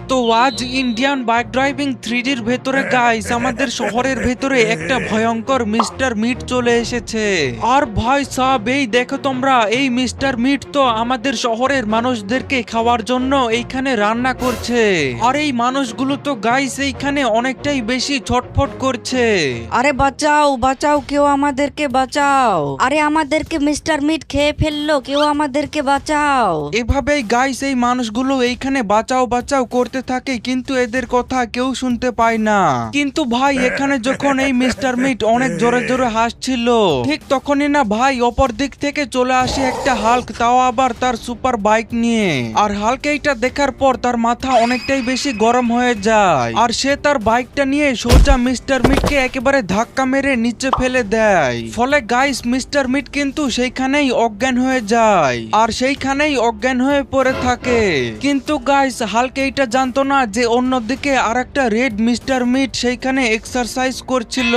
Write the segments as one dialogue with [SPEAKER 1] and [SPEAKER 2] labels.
[SPEAKER 1] তো আজ Indian bike driving 3Dর ভেতরে গাইস আমাদের শহরের ভেতরে একটা ভয়ঙ্কর মিস্টার মিট চলে এসেছে। আর ভাই সাহেব এই দেখো তোমরা, এই মিস্টার মিট তো আমাদের শহরের মানুষদেরকে খাওয়ার জন্য এইখানে রান্না করছে। আর এই মানুষগুলো তো গাইস এইখানে অনেকটাই বেশি ছটফট করছে।
[SPEAKER 2] আরে বাঁচাও বাঁচাও, কেউ আমাদেরকে বাঁচাও। আরে আমাদেরকে মিস্টার মিট খেয়ে ফেললো, কেউ আমাদেরকে বাঁচাও।
[SPEAKER 1] এভাবেই গাইস এই মানুষগুলো এইখানে বাঁচাও বাঁচাও করতে থাকে, কিন্তু এদের কথা কেউ শুনতে পায় না। কিন্তু ভাই এখানে যখন এই মিস্টার মিট অনেক জোরে জোরে হাসছিল, ঠিক তখনই না ভাই অপর দিক থেকে চলে আসে একটা হাল্ক, তাও আবার তার সুপার বাইক নিয়ে। আর হাল্ক এইটা দেখার পর তার মাথা অনেকটাই বেশি গরম হয়ে যায়, আর সে তার বাইকটা নিয়ে সোজা মিস্টার মিটকে একেবারে ধাক্কা মেরে নিচে ফেলে দেয়। ফলে গাইস মিস্টার মিট কিন্তু সেইখানেই অজ্ঞান হয়ে যায়, আর সেইখানেই অজ্ঞান হয়ে পড়ে থাকে। কিন্তু গাইস হাল্ক এইটা জানতো না যে অন্যদিকে আরেকটা রেড মিস্টার মিট সেইখানে এক্সারসাইজ করছিল।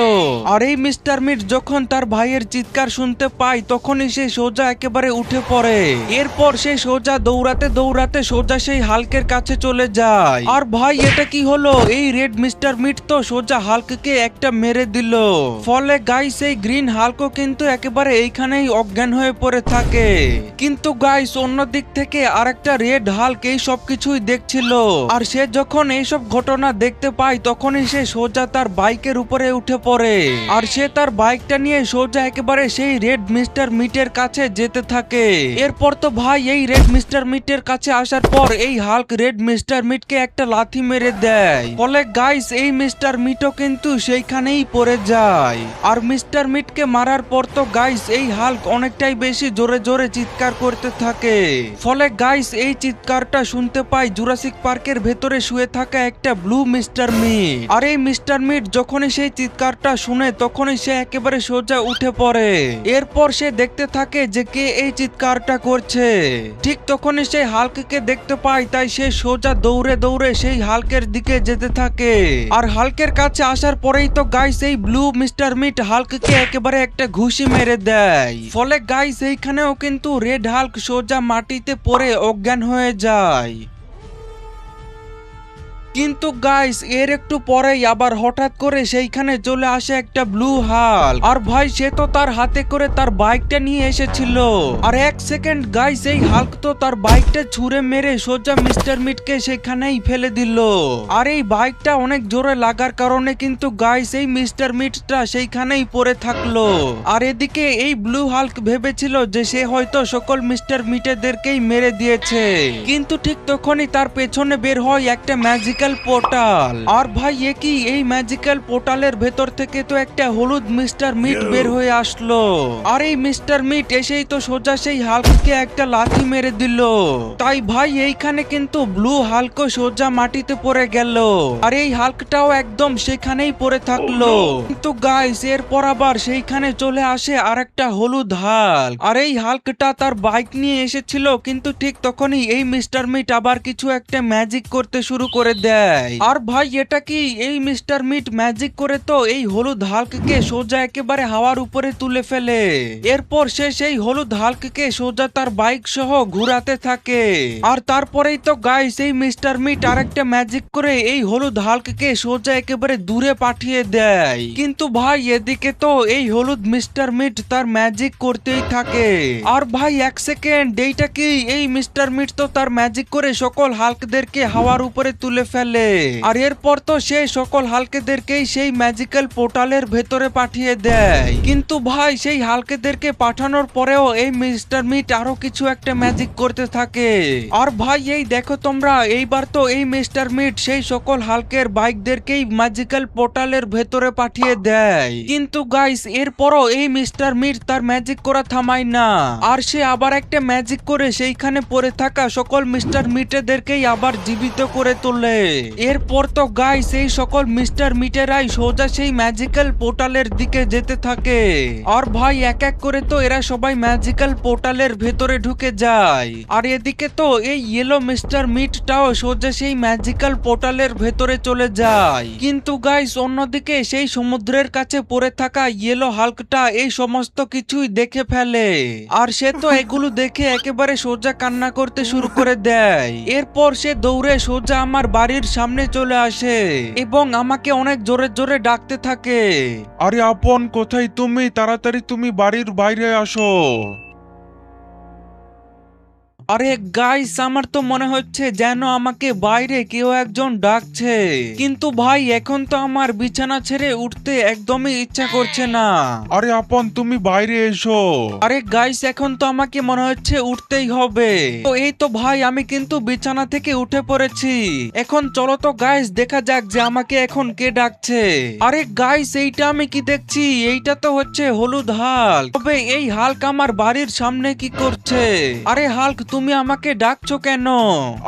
[SPEAKER 1] আর এই মিস্টার মিট যখন তার ভাইয়ের চিৎকার শুনতে পায় তখনই সে সোজা একেবারে উঠে পড়ে। এরপর সে সোজা দৌড়াতে দৌড়াতে সোজা সেই হাল্কের কাছে চলে যায়। আর ভাই এটা কি হলো, এই রেড মিস্টার মিট তো সোজা হাল্ককে একটা মেরে দিল। ফলে গাইস এই গ্রিন হাল্কও কিন্তু একেবারে এইখানেই অজ্ঞান হয়ে পড়ে থাকে। কিন্তু গাইস অন্য দিক থেকে আরেকটা রেড হাল্ক এই সব কিছুই দেখছিল। আর সে যখন এইসব ঘটনা দেখতে পায় তখনই সে সোজা তার বাইকের উপরে উঠে পড়ে। আর সে তার বাইকটা নিয়ে সোজা একেবারে সেই রেড মিস্টার মিটের কাছে যেতে থাকে। এরপর তো ভাই এই রেড মিস্টার মিটের কাছে আসার পর এই হাল্ক রেড মিস্টার মিটকে একটা লাথি মেরে দেয়। ফলে গাইস এই মিস্টার মিটও কিন্তু সেইখানেই পড়ে যায়। আর মিস্টার মিটকে মারার পর তো গাইস এই হাল্ক অনেকটাই বেশি জোরে জোরে চিৎকার করতে থাকে। ফলে গাইস এই চিৎকারটা শুনতে পায় জুরাসিক পার্কের ভেতরে শুয়ে থাকা একটা ব্লু মিস্টার মিট। আর এই মিস্টার মিট যখনই সেই চিৎকারটা শুনে তখনই সে একেবারে সোজা উঠে পড়ে। এরপর সে দেখতে থাকে যে কে এই চিৎকারটা করছে। ঠিক তখনই সে হাল্ককে দেখতে পায়, তাই সে সোজা দৌড়ে দৌড়ে সেই হাল্কের দিকে যেতে থাকে। আর হাল্কের কাছে আসার পরেই তো গাইস এই ব্লু মিস্টার মিট হাল্ককে একেবারে একটা ঘুষি মেরে দেয়। ফলে গাইস এইখানেও কিন্তু রেড হাল্ক সোজা মাটিতে পড়ে অজ্ঞান হয়ে যায়। কিন্তু গাইস এর একটু পরেই আবার হঠাৎ করে সেইখানে চলে আসে একটা ব্লু হাল্ক। আর ভাই সে তো তার হাতে করে তার বাইকটা নিয়ে এসেছিল। আর এক সেকেন্ড গাইস এই হাল্ক তো তার বাইকটা ছুঁড়ে মেরে সোজা মিস্টার মিটকে সেখানেই ফেলে দিল। আর এই বাইকটা অনেক জোরে লাগার কারণে কিন্তু গাইস এই মিস্টার মিটটা সেইখানেই পড়ে থাকলো। আর এদিকে এই ব্লু হাল্ক ভেবেছিল যে সে হয়তো সকল মিস্টার মিটেদেরকেই মেরে দিয়েছে, কিন্তু ঠিক তখনই তার পেছনে বের হয় একটা ম্যাজিক্যাল পোর্টাল। আর ভাই এ কি, এই ম্যাজিক্যাল পোর্টালের ভেতর থেকে তো একটা হলুদ মিস্টার মিট বের হয়ে আসলো। আর এই মিস্টার মিট এসেই তো সোজা সেই হাল্ককে একটা লাথি মেরে দিল। তাই ভাই এইখানে কিন্তু ব্লু হাল্কও সোজা মাটিতে পড়ে গেল। আর এই হাল্কটাও একদম সেখানেই পড়ে থাকলো। কিন্তু গাইস এরপর আবার সেইখানে চলে আসে আরেকটা হলুদ হাল্ক। আর এই হাল্কটা তার বাইক নিয়ে এসেছিল, কিন্তু ঠিক তখনই এই মিস্টার মিট আবার কিছু একটা ম্যাজিক করতে শুরু করে দেয়। আর ভাই এটা কি, এই মিস্টার মিট ম্যাজিক করে তো এই হলুদ হাল্ককে সোজা একেবারে হাওয়ার উপরে তুলে ফেলে। এরপর সে সেই হলুদ হাল্ককে সোজা তার বাইক সহ ঘুরাতে থাকে। আর তারপরেই তো গাইস এই মিস্টার মিট আরেকটা ম্যাজিক করে এই হলুদ হাল্ককে সোজা একেবারে দূরে পাঠিয়ে দেয়। কিন্তু ভাই এদিকে তো এই হলুদ মিস্টার মিট তার ম্যাজিক করতেই থাকে। আর ভাই এক সেকেন্ড, এইটা কি, এই মিস্টার মিট তো তার ম্যাজিক করে সকল হাল্কদেরকে হাওয়ার উপরে তুলে ফেলে। আর এরপর তো সে সকল হাল্কেদেরকেই সেই ম্যাজিক্যাল পোর্টালের ভেতরে পাঠিয়ে দেয়। কিন্তু ভাই সেই হাল্কেদেরকে পাঠানোর পরেও এই মিস্টার মিট আরো কিছু একটা ম্যাজিক করতে থাকে। আর ভাই এই দেখো তোমরা, এইবার তো এই মিস্টার মিট সেই সকল হাল্কের বাইকদেরকেই ম্যাজিক্যাল পোর্টালের ভেতরে পাঠিয়ে দেয়। কিন্তু গাইস এরপরও এই মিস্টার মিট তার ম্যাজিক করা থামায় না। আর সে আবার একটা ম্যাজিক করে সেইখানে পড়ে থাকা সকল মিস্টার মিটেদেরকেই আবার জীবিত করে তোলে। এরপর তো গাইস এই সকল মিস্টার মিটেরাই সোজা সেই ম্যাজিক্যাল পোর্টালের দিকে যেতে থাকে। আর ভাই এক এক করে তো এরা সবাই ম্যাজিক্যাল পোর্টালের ভেতরে ঢুকে যায়। আর এদিকে তো এই ইয়েলো মিস্টার মিটটাও সোজা সেই ম্যাজিক্যাল পোর্টালের ভেতরে চলে যায়। কিন্তু গাইস অন্যদিকে সেই সমুদ্রের কাছে পড়ে থাকা ইয়েলো হাল্কটা এই সমস্ত কিছুই দেখে ফেলে। আর সে তো এগুলো দেখে একেবারে সোজা কান্না করতে শুরু করে দেয়। এরপর সে দৌড়ে সোজা আমার বাড়ির বাড়ির সামনে চলে আসে এবং আমাকে অনেক জোরে জোরে ডাকতে থাকে।
[SPEAKER 3] আরে আপন, কোথায় তুমি? তাড়াতাড়ি তুমি বাড়ির বাইরে আসো।
[SPEAKER 1] আরে গাইস, আমার তো মনে হচ্ছে যেন আমাকে বাইরে কেউ একজন ডাকছে, কিন্তু ভাই এখন তো আমার বিছানা ছেড়ে উঠতে একদমই ইচ্ছা করছে না।
[SPEAKER 3] আরে আপন, তুমি বাইরে এসো।
[SPEAKER 1] আরে গাইস, এখন তো আমাকে মনে হচ্ছে উঠতেই হবে। তো এই তো ভাই, আমি কিন্তু বিছানা থেকে উঠে পড়েছি। এখন চলো তো গাইস দেখা যাক যে আমাকে এখন কে ডাকছে। আরে গাইস, এইটা আমি কি দেখছি? এইটা তো হচ্ছে হলুদ হাল্ক। তবে এই হাল্ক আমার বাড়ির সামনে কি করছে? আরে হাল্ক, তুমি আমাকে ডাকছো কেন?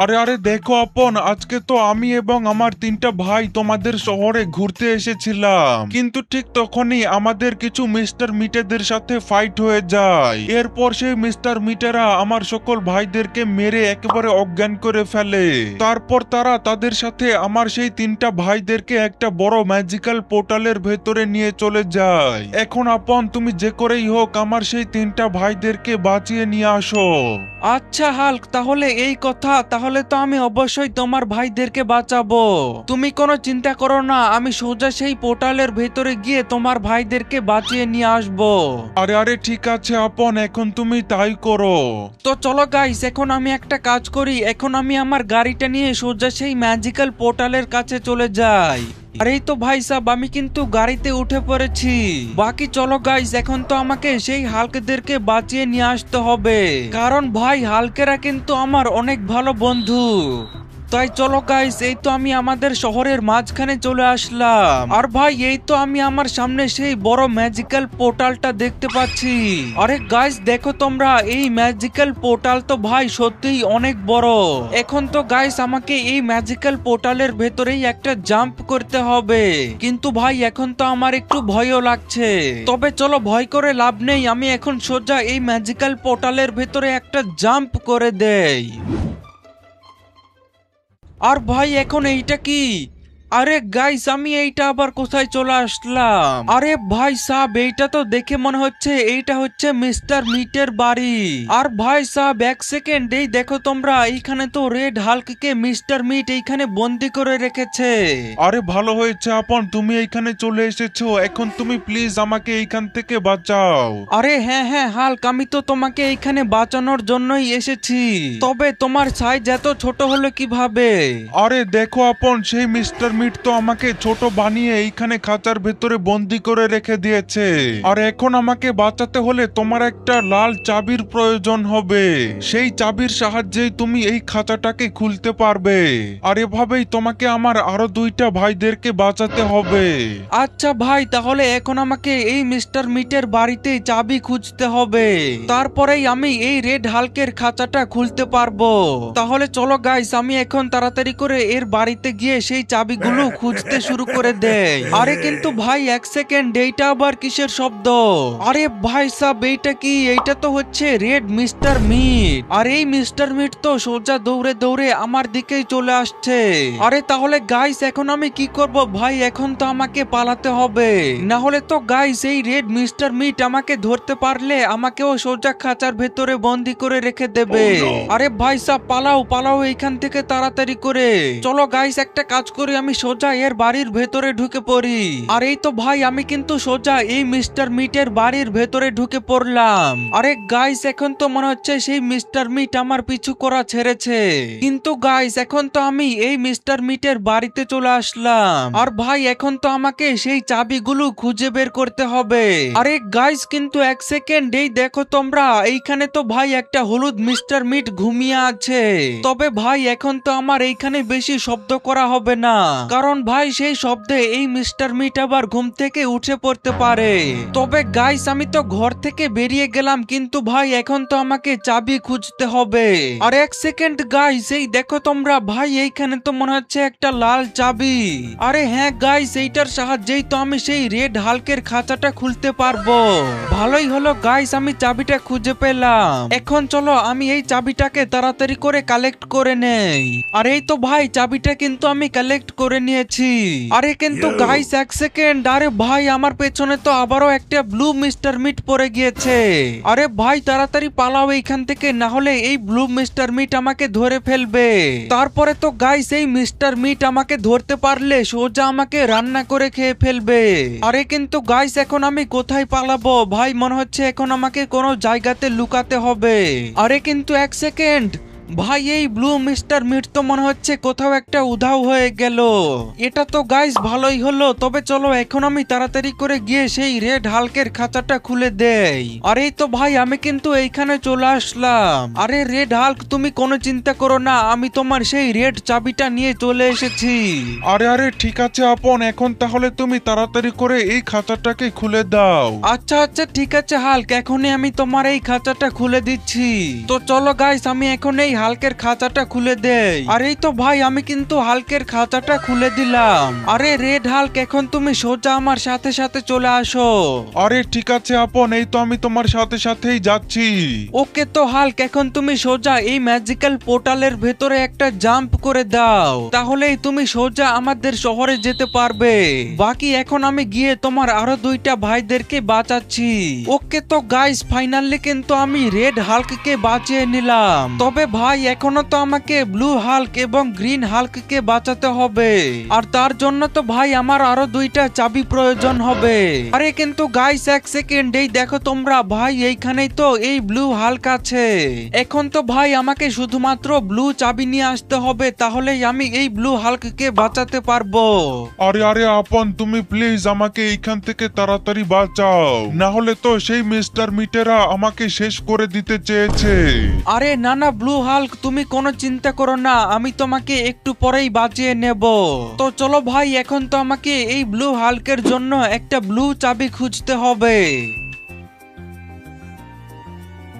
[SPEAKER 3] আরে আরে দেখো আপন, আজকে তো আমি এবং আমার 3টা ভাই তোমাদের শহরে ঘুরতে এসেছিলাম, কিন্তু ঠিক তখনই আমাদের কিছু মিস্টার মিটেদের সাথে ফাইট হয়ে যায়। এরপর সেই মিস্টার মিটেরা আমার সকল ভাইদেরকে মেরে একেবারে অজ্ঞান করে ফেলে। তারপর তারা তাদের সাথে আমার সেই 3টা ভাইদেরকে একটা বড় ম্যাজিক্যাল পোর্টালের ভেতরে নিয়ে চলে যায়। এখন আপন, তুমি যে করেই হোক আমার সেই 3টা ভাইদেরকে বাঁচিয়ে নিয়ে আসো।
[SPEAKER 1] আচ্ছা হাল্ক, তাহলে এই কথা। তাহলে তো আমি অবশ্যই তোমার ভাইদেরকে বাঁচাবো। তুমি কোনো চিন্তা করো না, আমি সোজা সেই পোর্টালের ভেতরে গিয়ে তোমার ভাইদেরকে বাঁচিয়ে নিয়ে আসবো।
[SPEAKER 3] আরে আরে ঠিক আছে আপন, এখন তুমি তাই করো।
[SPEAKER 1] তো চলো গাইস, এখন আমি একটা কাজ করি। এখন আমি আমার গাড়িটা নিয়ে সোজা সেই ম্যাজিক্যাল পোর্টালের কাছে চলে যাই। আর এই তো ভাই সাহেব, আমি কিন্তু গাড়িতে উঠে পড়েছি। বাকি চলো গাইস, এখন তো আমাকে সেই হাল্কদেরকে বাঁচিয়ে নিয়ে আসতে হবে, কারণ ভাই হাল্কেরা কিন্তু আমার অনেক ভালো বন্ধু। তাই চলো গাইস, এই তো আমি আমাদের শহরের মাঝখানে চলে আসলাম। আর ভাই এই তো আমি আমার সামনে সেই বড় ম্যাজিক্যাল পোর্টালটা দেখতে পাচ্ছি। আরে গাইস দেখো তোমরা, এই ম্যাজিক্যাল পোর্টাল তো ভাই সত্যিই অনেক বড়। এখন তো গাইস আমাকে এই ম্যাজিক্যাল পোর্টালের ভেতরেই একটা জাম্প করতে হবে, কিন্তু ভাই এখন তো আমার একটু ভয়ও লাগছে। তবে চলো, ভয় করে লাভ নেই, আমি এখন সোজা এই ম্যাজিক্যাল পোর্টালের ভেতরে একটা জাম্প করে দেই। আর ভাই এখন এইটা কি? আরে গাইস, আমি এইটা আবার কোথায় চলে আসলাম? আরে ভাই সাহেব, এইটা তো দেখে মনে হচ্ছে এইটা হচ্ছে মিস্টার মিটের বাড়ি। আর ভাই সাহেব এক সেকেন্ড, এই দেখো তোমরা, এইখানে তো রেড হাল্ককে মিস্টার মিট এইখানে বন্দি করে রেখেছে।
[SPEAKER 3] আরে ভালো হয়েছে আপন, তুমি এইখানে চলে এসেছো। এখন তুমি প্লিজ আমাকে এইখান থেকে বাঁচাও।
[SPEAKER 1] আরে হ্যাঁ হ্যাঁ হাল্ক, আমি তো তোমাকে এইখানে বাঁচানোর জন্যই এসেছি। তবে তোমার সাইজ এত ছোট হলো কিভাবে?
[SPEAKER 3] আরে দেখো আপন, সেই মিস্টার মিট তো আমাকে ছোট বানিয়ে এইখানে খাঁচার ভেতরে বন্দি করে রেখে দিয়েছে। আর এখন আমাকে বাঁচাতে হলে তোমার একটা লাল চাবির প্রয়োজন হবে। সেই চাবির সাহায্যেই তুমি এই খাঁচাটাকে খুলতে পারবে। আর এভাবেই তোমাকে আমার আরো 2টা ভাইদেরকে বাঁচাতে হবে।
[SPEAKER 1] আচ্ছা ভাই, তাহলে এখন আমাকে এই মিস্টার মিটের বাড়িতে চাবি খুঁজতে হবে, তারপরেই আমি এই রেড হাল্কের খাঁচাটা খুলতে পারবো। তাহলে চলো গাইস, আমি এখন তাড়াতাড়ি করে এর বাড়িতে গিয়ে সেই চাবিগুলো খুঁজতে শুরু করে দেই। আরে কিন্তু ভাই এক সেকেন্ড, এইটা আবার কিসের শব্দ? আরে ভাই সাব, এইটা কি? এইটা তো হচ্ছে রেড মিস্টার মিট। আর এই মিস্টার মিট তো সোজা দৌড়ে দৌড়ে আমার দিকেই চলে আসছে। আরে তাহলে গাইস এখন আমি কি করব ভাই? এখন তো আমাকে পালাতে হবে, না হলে তো গাইস এই রেড মিস্টার মিট আমাকে ধরতে পারলে আমাকেও সোজা খাঁচার ভেতরে বন্দি করে রেখে দেবে। আরে ভাই সাব, পালাও পালাও এইখান থেকে তাড়াতাড়ি করে। চলো গাইস, একটা কাজ করি, আমি সোজা এর বাড়ির ভেতরে ঢুকে পড়ি। আর এই তো ভাই, আমি কিন্তু সোজা এই মিস্টার মিটের বাড়ির ভেতরে ঢুকে পড়লাম। আরে গাইস, এখন তো মনে হচ্ছে সেই মিস্টার মিট আমার পিছু করা ছেড়েছে, কিন্তু গাইস এখন তো আমি এই মিস্টার মিটের বাড়িতে চলে আসলাম। আর ভাই এখন তো আমাকে সেই চাবিগুলো খুঁজে বের করতে হবে। আরে গাইস কিন্তু এক সেকেন্ড, এই দেখো তোমরা, এইখানে তো ভাই একটা হলুদ মিস্টার মিট ঘুমিয়ে আছে। তবে ভাই এখন তো আমার এইখানে বেশি শব্দ করা হবে না, কারণ ভাই সেই শব্দে এই মিস্টার মিট আবার ঘুম থেকে উঠে পড়তে পারে। তবে গাইস আমি তো ঘর থেকে বেরিয়ে গেলাম, কিন্তু ভাই এখন তো আমাকে চাবি খুঁজতে হবে। আর এক সেকেন্ড গাইস, এই দেখো তোমরা, ভাই এইখানে তো মনে হচ্ছে একটা লাল চাবি। আরে হ্যাঁ গাইস, এইটার সাহায্যেই তো আমি সেই রেড হাল্কের খাঁচাটা খুলতে পারবো। ভালোই হলো গাইস, আমি চাবিটা খুঁজে পেলাম। এখন চলো আমি এই চাবিটাকে তাড়াতাড়ি করে কালেক্ট করে নেই। আর এই তো ভাই, চাবিটা কিন্তু আমি কালেক্ট করে করে নিয়েছি। আরে কিন্তু গাইস এক সেকেন্ড, আরে ভাই আমার পেছনে তো আবারও একটা ব্লু মিস্টার মিট পড়ে গিয়েছে। আরে ভাই তাড়াতাড়ি পালাও এইখান থেকে, না হলে এই ব্লু মিস্টার মিট আমাকে ধরে ফেলবে। তারপরে তো গাইস এই মিস্টার মিট আমাকে ধরতে পারলে সোজা আমাকে রান্না করে খেয়ে ফেলবে। আরে কিন্তু গাইস এখন আমি কোথায় পালাবো ভাই? মনে হচ্ছে এখন আমাকে কোনো জায়গাতে লুকাতে হবে। আরে কিন্তু এক সেকেন্ড ভাই, এই ব্লু মিস্টার মিট তো মনে হচ্ছে কোথাও একটা উধাও হয়ে গেল। এটা তো গাইস ভালোই হলো, তবে চলো এখন আমি তাড়াতাড়ি করে গিয়ে সেই রেড হাল্কের খাঁচাটা খুলে দেই। আরে তো ভাই আমি কিন্তু এইখানে চলে আসলাম। আরে রেড হাল্ক তুমি কোনো চিন্তা করো না, আমি তোমার সেই রেড চাবিটা নিয়ে চলে এসেছি।
[SPEAKER 3] আরে আরে ঠিক আছে আপন, এখন তাহলে তুমি তাড়াতাড়ি করে এই খাঁচাটাকে খুলে দাও।
[SPEAKER 1] আচ্ছা আচ্ছা ঠিক আছে হাল্ক, এখনই আমি তোমার এই খাঁচাটা খুলে দিচ্ছি। তো চলো গাইস আমি এখন এই হাল্কের খাঁচাটা খুলে দেই। আর এই তো ভাই আমি কিন্তু হাল্কের খাঁচাটা খুলে দিলাম। আরে রেড হাল্ক এখন তুমি সোজা আমার সাথে সাথে চলে আসো।
[SPEAKER 3] আরে ঠিক আছে আপন, এই তো আমি তোমার সাথে সাথেই যাচ্ছি।
[SPEAKER 1] ওকে তো হাল্ক এখন তুমি সোজা এই ম্যাজিক্যাল পোর্টালের ভেতরে একটা জাম্প করে দাও, তাহলেই তুমি সোজা আমাদের শহরে যেতে পারবে। বাকি এখন আমি গিয়ে তোমার আরো দুইটা ভাইদেরকে বাঁচাচ্ছি। ওকে তো গাইস ফাইনালি কিন্তু আমি রেড হাল্ককে বাঁচিয়ে নিলাম। তবে ভাই এখনো তো আমাকে ব্লু হাল্ক এবং গ্রিন হাল্ককে বাঁচাতে হবে, আর তার জন্য তো ভাই আমার আরো দুইটা চাবি প্রয়োজন হবে। আরে কিন্তু গাইস এক সেকেন্ড, এই দেখো তোমরা ভাই এইখানেই তো এই ব্লু হাল্ক আছে। এখন তো ভাই আমাকে শুধুমাত্র ব্লু চাবি নিয়ে আসতে হবে, তাহলেই আমি এই ব্লু হাল্ককে বাঁচাতে পারবো।
[SPEAKER 3] আরে আরে আপন, তুমি প্লিজ আমাকে এইখান থেকে তাড়াতাড়ি বাঁচাও, না হলে তো সেই মিস্টার মিটেরা আমাকে শেষ করে দিতে চেয়েছে।
[SPEAKER 1] আরে না না ব্লু হাল্ক তুমি কোনো চিন্তা করো না, আমি তোমাকে একটু পরেই বাঁচিয়ে নেব। তো চলো ভাই এখন তো আমাকে এই ব্লু হাল্কের জন্য একটা ব্লু চাবি খুঁজতে হবে।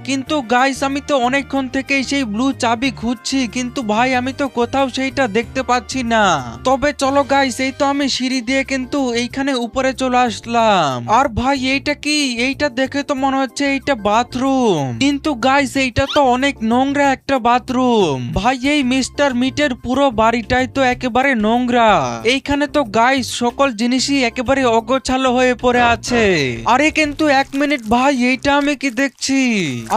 [SPEAKER 1] কিন্তু গাইস আমি তো অনেকক্ষণ থেকে সেই ব্লু চাবি খুঁজছি, কিন্তু ভাই আমি তো কোথাও সেইটা দেখতে পাচ্ছি না। তবে চলো গাইস এই তো আমি সিঁড়ি দিয়ে কিন্তু এইখানে উপরে চলে আসলাম। আর ভাই এইটা কি? এইটা দেখে তো মনে হচ্ছে এইটা বাথরুম, কিন্তু গাইস এইটা তো অনেক নোংরা একটা বাথরুম। ভাই এই মিস্টার মিটের পুরো বাড়িটাই তো একেবারে নোংরা। এইখানে তো গাইস সকল জিনিসই একেবারে অগোছালো হয়ে পড়ে আছে। আরে কিন্তু এক মিনিট ভাই, এইটা আমি কি দেখছি?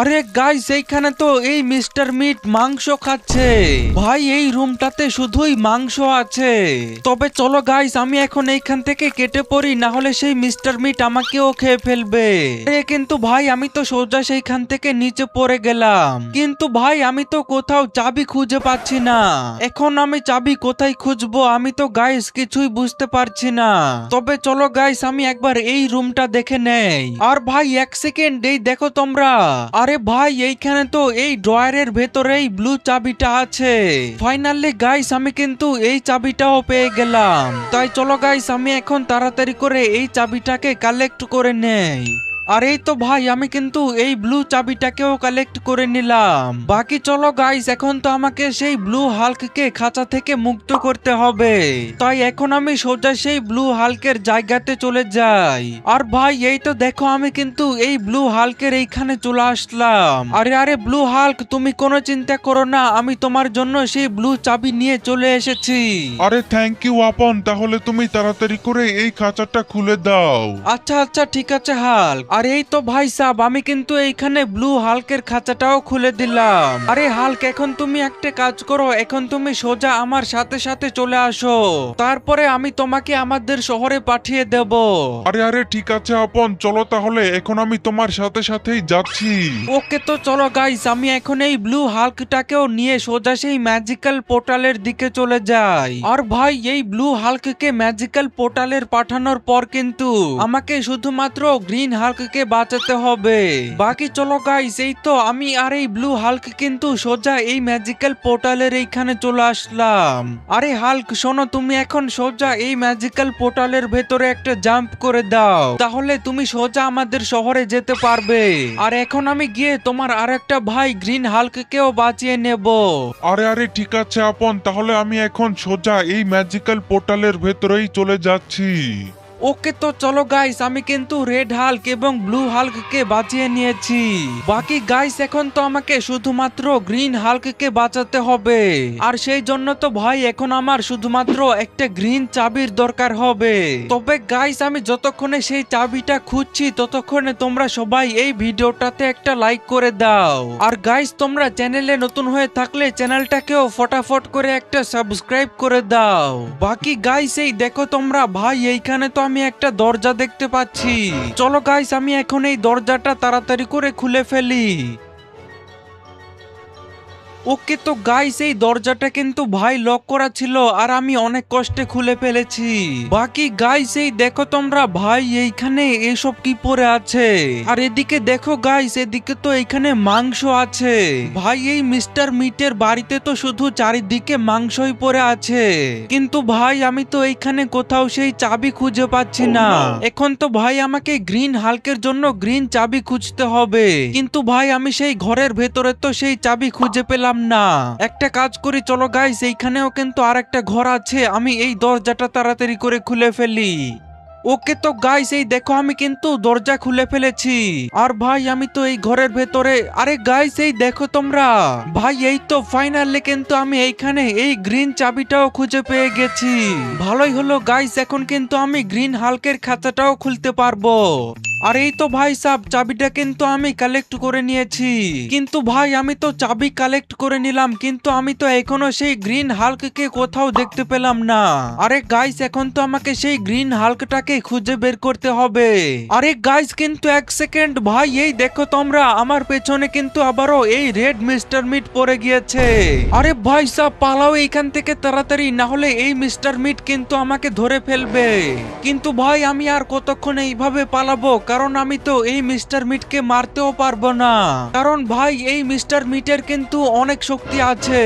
[SPEAKER 1] আরে গাইস এইখানে তো এই মিস্টার মিট মাংস খাচ্ছে। ভাই এই রুমটাতে শুধুই মাংস আছে। তবে চলো গাইস আমি এখন এইখান থেকে কেটে পড়ি, না হলে সেই মিস্টার মিট আমাকেও খেয়ে ফেলবে। কিন্তু ভাই আমি তো সোজা সেইখান থেকে নিচে পড়ে গেলাম, কিন্তু ভাই আমি তো কোথাও চাবি খুঁজে পাচ্ছি না। এখন আমি চাবি কোথায় খুঁজবো আমি তো গাইস কিছুই বুঝতে পারছি না। তবে চলো গাইস আমি একবার এই রুমটা দেখে নেই। আর ভাই এক সেকেন্ড, এই দেখো তোমরা, আরে ভাই এইখানে তো এই ড্রয়ারের ভেতরেই ব্লু চাবিটা আছে। ফাইনালি গাইস আমি কিন্তু এই চাবিটাও পেয়ে গেলাম। তাই চলো গাইস আমি এখন তাড়াতাড়ি করে এই চাবিটাকে কালেক্ট করে নেই। আর এই তো ভাই আমি কিন্তু এই ব্লু চাবিটাকেও কালেক্ট করে নিলাম। বাকি চলো গাইস এখন তো আমাকে সেই ব্লু হাল্ককে খাঁচা থেকে মুক্ত করতে হবে। তাই এখন আমি সোজা সেই ব্লু হাল্কের জায়গাতে চলে যাই। আর ভাই এই তো দেখো আমি কিন্তু এই ব্লু হাল্কের এইখানে চলে আসলাম। আরে আরে ব্লু হাল্ক তুমি কোনো চিন্তা করো না, আমি তোমার জন্য সেই ব্লু চাবি নিয়ে চলে এসেছি।
[SPEAKER 3] আরে থ্যাংক ইউ আপন, তাহলে তুমি তাড়াতাড়ি করে এই খাঁচাটা খুলে দাও।
[SPEAKER 1] আচ্ছা আচ্ছা ঠিক আছে হাল্ক। আর এই তো ভাই সাব আমি কিন্তু এইখানে ব্লু হাল্কের খাঁচাটাও খুলে দিলাম। আরে হাল্ক এখন তুমি একটা কাজ করো, এখন তুমি সোজা আমার সাথে সাথে চলে আসো, তারপরে আমি তোমাকে আমাদের শহরে পাঠিয়ে দেব।
[SPEAKER 3] আরে আরে ঠিক আছে আপন, চলো তাহলে এখন আমি তোমার সাথে সাথেই যাচ্ছি।
[SPEAKER 1] ওকে তো চলো গাইস আমি এখন এই ব্লু হাল্কটাকেও নিয়ে সোজা সেই ম্যাজিক্যাল পোর্টালের দিকে চলে যাই। আর ভাই এই ব্লু হাল্ককে ম্যাজিক্যাল পোর্টালের পাঠানোর পর কিন্তু আমাকে শুধুমাত্র গ্রিন হাল্ককে বাঁচাতে হবে। বাকি চলো গাইস এই তো আমি আর এই ব্লু হাল্ক কিন্তু সোজা এই ম্যাজিক্যাল পোর্টালের এইখানে চলে আসলাম। আরে হাল্ক শোনো, তুমি এখন সোজা এই ম্যাজিক্যাল পোর্টালের ভেতরে একটা জাম্প করে দাও, তাহলে তুমি সোজা আমাদের শহরে যেতে পারবে। আর এখন আমি গিয়ে তোমার আরেকটা ভাই গ্রিন হাল্ককেও বাঁচিয়ে নেব।
[SPEAKER 3] আরে আরে ঠিক আছে আপন, তাহলে আমি এখন সোজা এই ম্যাজিক্যাল পোর্টালের ভেতরেই চলে যাচ্ছি।
[SPEAKER 1] ওকে তো চলো গাইস, আমি কিন্তু রেড হাল্ক এবং ব্লু হাল্ককে বাঁচিয়ে নিয়েছি। বাকি গাইস এখন তো আমাকে শুধুমাত্র গ্রিন হাল্ককে বাঁচাতে হবে। আর সেই জন্য তো ভাই এখন আমার শুধুমাত্র একটা গ্রিন চাবির দরকার হবে। তবে গাইস আমি যতক্ষণে সেই চাবিটা খুঁজছি ততক্ষণে তোমরা সবাই এই ভিডিওটাতে একটা লাইক করে দাও। আর গাইস তোমরা চ্যানেলে নতুন হয়ে থাকলে চ্যানেলটাকেও ফটাফট করে একটা সাবস্ক্রাইব করে দাও। বাকি গাইস এই দেখো তোমরা, ভাই এইখানে তো আমি একটা দরজা দেখতে পাচ্ছি। চলো গাইস আমি এখন এই দরজাটা তাড়াতাড়ি করে খুলে ফেলি। ওকে তো গাইস এই দরজাটা কিন্তু ভাই লক করা ছিল আর আমি অনেক কষ্টে খুলে ফেলেছি। বাকি গাইস এই দেখো তোমরা, ভাই এইখানে এসব কি পড়ে আছে? আর এদিকে দেখো গাইস, এদিকে তো এইখানে মাংস আছে। ভাই এই মিস্টার মিটের বাড়িতে তো শুধু চারিদিকে মাংসই পড়ে আছে, কিন্তু ভাই আমি তো এইখানে কোথাও সেই চাবি খুঁজে পাচ্ছি না। এখন তো ভাই আমাকে গ্রিন হাল্কের জন্য গ্রিন চাবি খুঁজতে হবে, কিন্তু ভাই আমি সেই ঘরের ভেতরে তো সেই চাবি খুঁজে পেলাম না। একটা কাজ করি, চলো গাইস এইখানেও কিন্তু আর একটা ঘর আছে, আমি এই দরজাটা তাড়াতাড়ি করে খুলে ফেলি। ওকে তো গাইস এই দেখো আমি কিন্তু দরজা খুলে ফেলেছি। আর ভাই আমি তো এই ঘরের ভেতরে, আরে গাইস এই দেখো তোমরা, ভাই এই তো ফাইনালি কিন্তু আমি এইখানে এই গ্রিন চাবিটাও খুঁজে পেয়ে গেছি। ভালোই হলো গাইস, এখন কিন্তু আমি গ্রিন হাল্কের খাঁচাটাও খুলতে পারবো। আর এই তো ভাই সাব চাবিটা কিন্তু আমি কালেক্ট করে নিয়েছি। কিন্তু ভাই আমি তো চাবি কালেক্ট করে নিলাম, কিন্তু আমি তো এখনো সেই গ্রিন হাল্ককে কোথাও দেখতে পেলাম না। আরে গাইস এখন তো আমাকে সেই গ্রিন হাল্কটাকে খুঁজে বের করতে হবে। আরে গাইস কিন্তু এক সেকেন্ড, ভাই এই দেখো তোমরা, আমার পেছনে কিন্তু আবারও এই রেড মিস্টার মিট পড়ে গিয়েছে। আরে ভাই সাব পালাও এইখান থেকে তাড়াতাড়ি, না হলে এই মিস্টার মিট কিন্তু আমাকে ধরে ফেলবে। কিন্তু ভাই আমি আর কতক্ষণ এইভাবে পালাবো, কারণ আমি তো এই মিস্টার মিটকে মারতেও পারবো না, কারণ ভাই এই মিস্টার মিটের কিন্তু অনেক শক্তি আছে।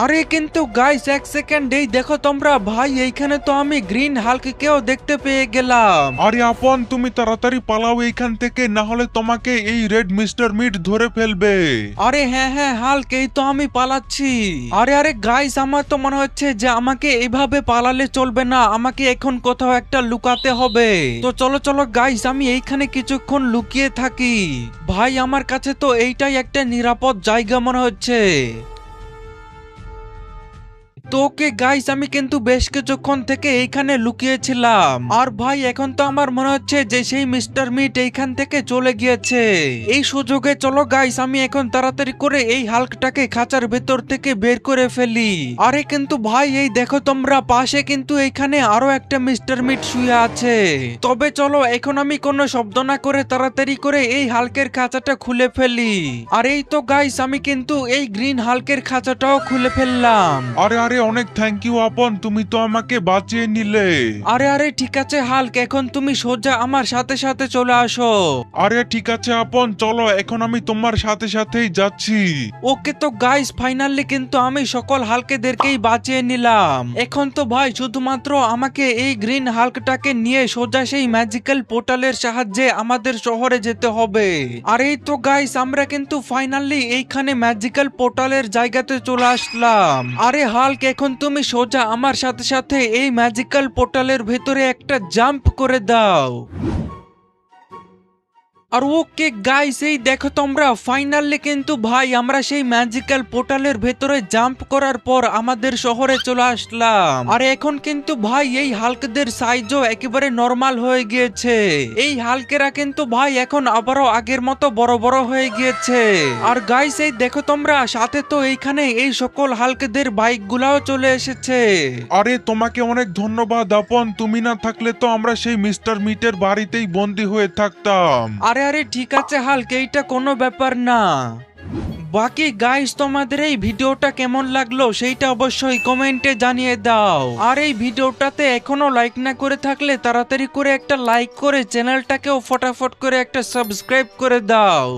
[SPEAKER 1] আরে কিন্তু গাইস এক সেকেন্ড, এই দেখো তোমরা, ভাই এইখানে তো আমি গ্রিন হাল্ককেও দেখতে পেয়ে গেলাম।
[SPEAKER 3] আরে আপন তুমি তাড়াতাড়ি পালাও এইখান থেকে, না হলে তোমাকে এই রেড মিস্টার মিট ধরে ফেলবে।
[SPEAKER 1] আরে হ্যাঁ হ্যাঁ হাল্ক, এই তো আমি পালাচ্ছি। আরে আরে গাইস আমার তো মনে হচ্ছে যে আমাকে এইভাবে পালালে চলবে না, আমাকে এখন কোথাও একটা লুকাতে হবে। তো চলো চলো গাইস আমি এইখানে কিছুক্ষণ লুকিয়ে থাকি। ভাই আমার কাছে তো এইটাই একটা নিরাপদ জায়গা মনে হচ্ছে। তো ওকে গাইস আমি কিন্তু বেশ কিছুক্ষণ থেকে এইখানে লুকিয়েছিলাম। আর ভাই এখন তো আমার মনে হচ্ছে যে সেই মিস্টার মিট এইখান থেকে চলে গিয়েছে। এই সুযোগে চলো গাইস আমি এখন তাড়াতাড়ি করে এই হাল্কটাকে খাঁচার ভেতর থেকে বের করে ফেলি। আরে কিন্তু ভাই এই দেখো তোমরা, পাশে কিন্তু এইখানে আরো একটা মিস্টার মিট শুয়ে আছে। তবে চলো এখন আমি কোনো শব্দ না করে তাড়াতাড়ি করে এই হাল্কের খাঁচাটা খুলে ফেলি। আর এই তো গাইস আমি কিন্তু এই গ্রিন হাল্কের খাঁচাটাও খুলে ফেললাম।
[SPEAKER 3] আরে আরে অনেক থ্যাংক ইউ আপন, তুমি তো আমাকে বাঁচিয়ে নিলে।
[SPEAKER 1] আরে আরে ঠিক আছে হাল্ক, এখন তুমি সোজা আমার সাথে সাথে চলে আসো।
[SPEAKER 3] আরে ঠিক আছে আপন, চলো এখন আমি তোমার সাথে সাথেই যাচ্ছি।
[SPEAKER 1] ওকে তো গাইস ফাইনালি কিন্তু আমি সকল হাল্কেদেরকেই বাঁচিয়ে নিলাম। এখন তো ভাই শুধুমাত্র আমাকে এই গ্রিন হাল্কটাকে নিয়ে সোজা সেই ম্যাজিক্যাল পোর্টালের সাহায্যে আমাদের শহরে যেতে হবে। আর এই তো গাইস আমরা কিন্তু ফাইনালি এইখানে ম্যাজিক্যাল পোর্টালের জায়গাতে চলে আসলাম। আরে হাল্ক এখন তুমি সোজা আমার সাথে সাথে এই ম্যাজিক্যাল পোর্টালের ভেতরে একটা জাম্প করে দাও। আর ওকে গাইস এই দেখো তোমরা, ফাইনালি কিন্তু ভাই আমরা সেই ম্যাজিক্যাল পোর্টালের ভেতরে জাম্প করার পর আমাদের শহরে চলে আসলাম। আর এখন কিন্তু ভাই এই হাল্কদের সাইজও একেবারে নরমাল হয়ে গিয়েছে। এই হাল্কেরা কিন্তু ভাই এখন আবারও আগের মতো বড় বড় হয়ে গিয়েছে। আর গাইস এই দেখো তোমরা, সাথে তো এইখানে এই সকল হাল্কদের বাইক গুলাও চলে এসেছে।
[SPEAKER 3] আরে তোমাকে অনেক ধন্যবাদ আপন, তুমি না থাকলে তো আমরা সেই মিস্টার মিটের বাড়িতেই বন্দি হয়ে থাকতাম।
[SPEAKER 1] আরে আরে ঠিক আছে হাল্ক, এইটা কোনো ব্যাপার না। বাকি গাইস তোমাদের এই ভিডিওটা কেমন লাগলো সেইটা অবশ্যই কমেন্টে জানিয়ে দাও। আর এই ভিডিওটাতে এখনো লাইক না করে থাকলে তাড়াতাড়ি করে একটা লাইক করে চ্যানেলটাকেও ফটাফট করে একটা সাবস্ক্রাইব করে দাও।